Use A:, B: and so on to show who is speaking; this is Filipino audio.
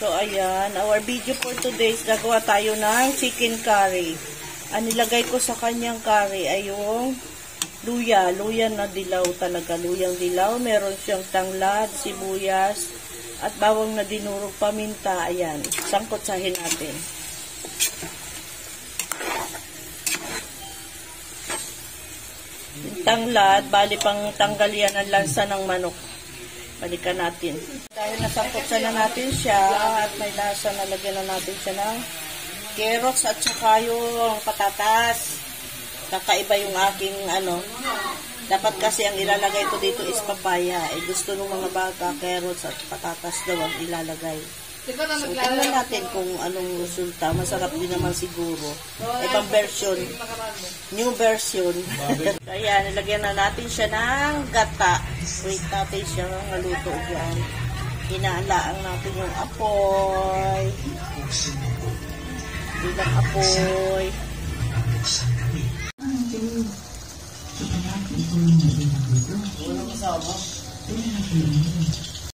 A: So, ayan. Our video for today is gagawa tayo ng chicken curry. Ang nilagay ko sa kanyang curry ay yung luya. Luya na dilaw talaga. Luyang dilaw. Meron siyang tanglad, sibuyas, at bawang na dinurog paminta. Ayan. Sangkotsahin natin. Yung tanglad, bali pang tanggal yan ang lansa ng manok. Balikan natin. Dahil nasangkotsa na natin siya at may lasa, nalagyan na natin siya ng carrots at saka yung patatas. Kakaiba yung aking dapat kasi ang ilalagay ko dito is papaya. Gusto ng mga bata, carrots at patatas daw ang ilalagay. So, tingnan natin kung anong resulta. Masarap din naman siguro. Ibang version. New version. Kaya, nilagyan na natin siya ng gata. Wait natin siya maluto dyan. Hinalaan natin yung apoy. Bilang apoy. Walang kasama.